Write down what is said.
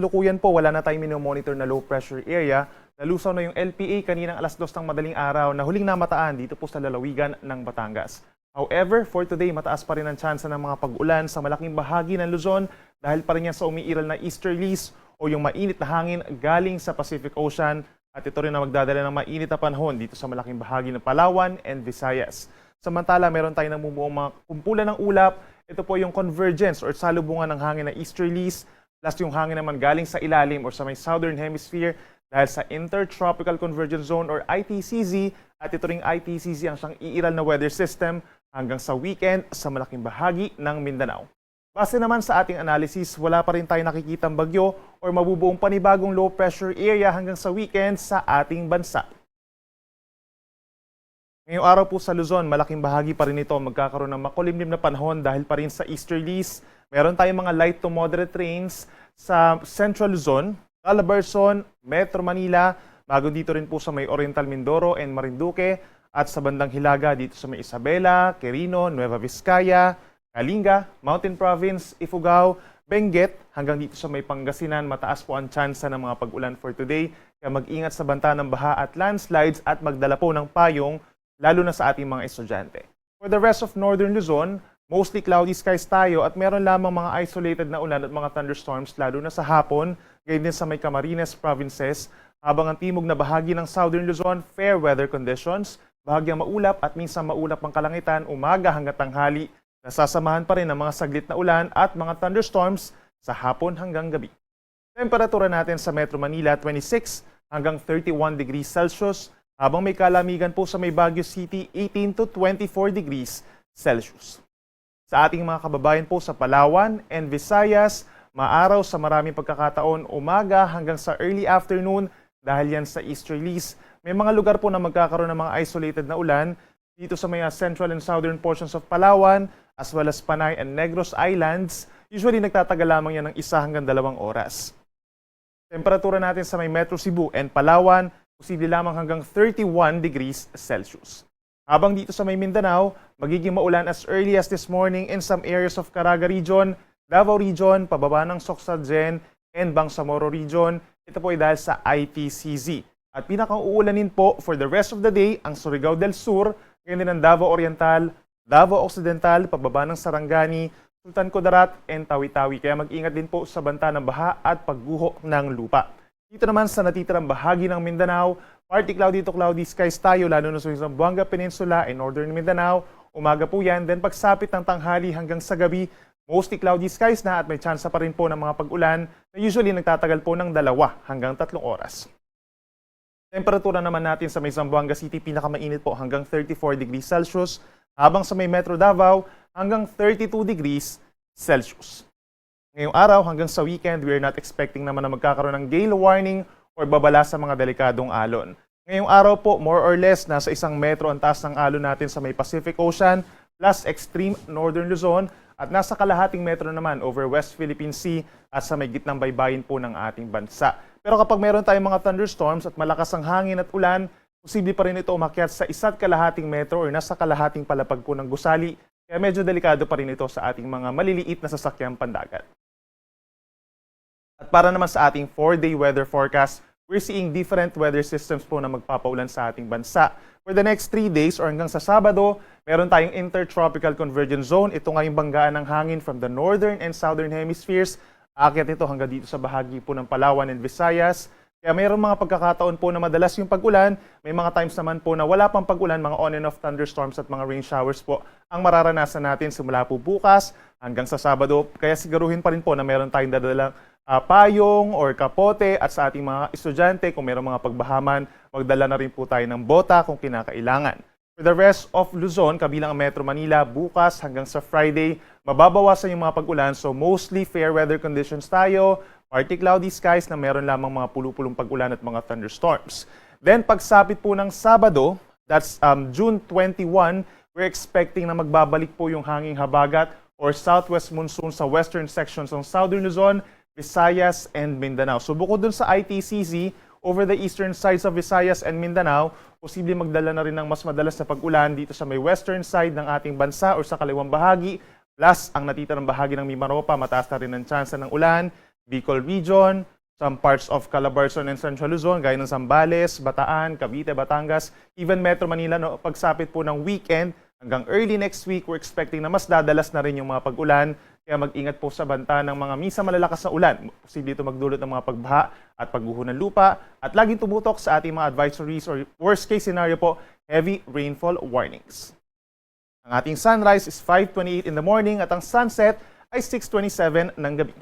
kasalukuyan po wala na tayong minomonitor na low pressure area. Nalusaw na yung LPA kaninang alas 2 ng madaling araw na huling namataan dito po sa lalawigan ng Batangas. However, for today, mataas pa rin ang tsansa ng mga pag-ulan sa malaking bahagi ng Luzon dahil pa rin yan sa umiiral na easterlies o yung mainit na hangin galing sa Pacific Ocean at ito rin na magdadala ng mainit na panahon dito sa malaking bahagi ng Palawan and Visayas. Samantala, meron tayong namumuong mga kumpulan ng ulap. Ito po yung convergence or salubungan ng hangin na easterlies plus yung hangin naman galing sa ilalim or sa may southern hemisphere dahil sa Intertropical Convergence Zone or ITCZ at ito ring ITCZ ang siyang iiral na weather system hanggang sa weekend sa malaking bahagi ng Mindanao. Base naman sa ating analysis, wala pa rin tayo nakikitang bagyo or mabubuong panibagong low pressure area hanggang sa weekend sa ating bansa. Ngayong araw po sa Luzon, malaking bahagi pa rin ito magkakaroon ng makulimlim na panahon dahil pa rin sa easterlies. Meron tayong mga light to moderate rains sa Central Luzon, Calabarzon, Metro Manila, bago dito rin po sa may Oriental Mindoro and Marinduque at sa bandang Hilaga dito sa may Isabela, Quirino, Nueva Vizcaya, Kalinga, Mountain Province, Ifugao, Benguet, hanggang dito sa may Pangasinan, mataas po ang tsansa ng mga pag-ulan for today. Kaya mag-ingat sa banta ng baha at landslides at magdala po ng payong, lalo na sa ating mga estudyante. For the rest of Northern Luzon, mostly cloudy skies tayo at meron lamang mga isolated na ulan at mga thunderstorms, lalo na sa hapon, gayon din sa may Camarines Provinces, habang ang timog na bahagi ng Southern Luzon, fair weather conditions, bahagyang maulap at minsan maulap ang kalangitan, umaga hanggang tanghali, nasasamahan pa rin ng mga saglit na ulan at mga thunderstorms sa hapon hanggang gabi. Temperatura natin sa Metro Manila 26 hanggang 31 degrees Celsius, habang may kalamigan po sa may Baguio City 18 to 24 degrees Celsius. Sa ating mga kababayan po sa Palawan and Visayas, maaraw sa maraming pagkakataon umaga hanggang sa early afternoon dahil yan sa easterlies. May mga lugar po na magkakaroon ng mga isolated na ulan dito sa may central and southern portions of Palawan, as well as Panay and Negros Islands. Usually nagtatagal lamang yan ng 1 hanggang 2 oras. Temperatura natin sa may Metro Cebu and Palawan, posible lamang hanggang 31 degrees Celsius. Habang dito sa may Mindanao, magiging maulan as early as this morning in some areas of Caraga Region, Davao Region, pababa ng Socsagen, and Bangsamoro Region. Ito po ay dahil sa ITCZ. At pinakauulanin po for the rest of the day ang Surigao del Sur, ngayon din ang Davao Oriental, Davao Occidental, pababa ng Sarangani, Sultan Kudarat, and Tawi-Tawi. Kaya mag-ingat din po sa banta ng baha at pagguho ng lupa. Dito naman sa natitirang bahagi ng Mindanao, partly cloudy to cloudy skies tayo, lalo na sa Zamboanga Peninsula and Northern Mindanao. Umaga po yan, then pagsapit ng tanghali hanggang sa gabi, mostly cloudy skies na at may tsansa pa rin po ng mga pag-ulan na usually nagtatagal po ng 2 hanggang 3 oras. Temperatura naman natin sa may Zamboanga City, pinakamainit po hanggang 34 degrees Celsius, habang sa may Metro Davao hanggang 32 degrees Celsius. Ngayong araw hanggang sa weekend, we are not expecting naman na magkakaroon ng gale warning or babala sa mga delikadong alon. Ngayong araw po, more or less, nasa 1 metro ang taas ng alon natin sa may Pacific Ocean plus extreme Northern Luzon at nasa kalahating metro naman over West Philippine Sea at sa may gitnang baybayin po ng ating bansa. Pero kapag meron tayong mga thunderstorms at malakas ang hangin at ulan, posible pa rin ito umakyat sa 1 kalahating metro or nasa kalahating palapag po ng gusali. Kaya medyo delikado pa rin ito sa ating mga maliliit na sasakyang pandagat. At para naman sa ating 4-day weather forecast, we're seeing different weather systems po na magpapaulan sa ating bansa. For the next 3 days or hanggang sa Sabado, meron tayong Intertropical Convergence Zone. Ito nga yung banggaan ng hangin from the northern and southern hemispheres. Aakyat ito hanggang dito sa bahagi po ng Palawan and Visayas. Kaya mayroong mga pagkakataon po na madalas yung pag-ulan. May mga times naman po na wala pang pag-ulan, mga on and off thunderstorms at mga rain showers po ang mararanasan natin simula po bukas hanggang sa Sabado. Kaya siguruhin pa rin po na meron tayong dadalang payong or kapote at sa ating mga estudyante, kung mayroong mga pagbahaman, magdala na rin po tayo ng bota kung kinakailangan. For the rest of Luzon, kabilang ang Metro Manila, bukas hanggang sa Friday, mababawasan yung mga pag-ulan. So mostly fair weather conditions tayo, partly cloudy skies na meron lamang mga pulupulong pag-ulan at mga thunderstorms. Then pagsapit po ng Sabado, that's June 21, we're expecting na magbabalik po yung hanging habagat or southwest monsoon sa western sections ng Southern Luzon, Visayas, and Mindanao. So bukod dun sa ITCZ, over the eastern sides of Visayas and Mindanao, posible magdala na rin ng mas madalas na pag-ulan dito sa may western side ng ating bansa or sa kaliwang bahagi. Plus, ang natitirang bahagi ng Mimaropa, mataas na rin ang tsansa ng ulan. Bicol Region, some parts of Calabarzon and Central Luzon, gaya ng Zambales, Bataan, Cavite, Batangas, even Metro Manila, no, pagsapit po ng weekend hanggang early next week, we're expecting na mas dadalas na rin yung mga pag-ulan. Kaya mag-ingat po sa banta ng mga minsan malalakas na ulan. Posible ito magdulot ng mga pagbaha at pagguho ng lupa. At laging tumutok sa ating mga advisories or worst case scenario po, heavy rainfall warnings. Ang ating sunrise is 5:28 in the morning at ang sunset ay 6:27 ng gabi.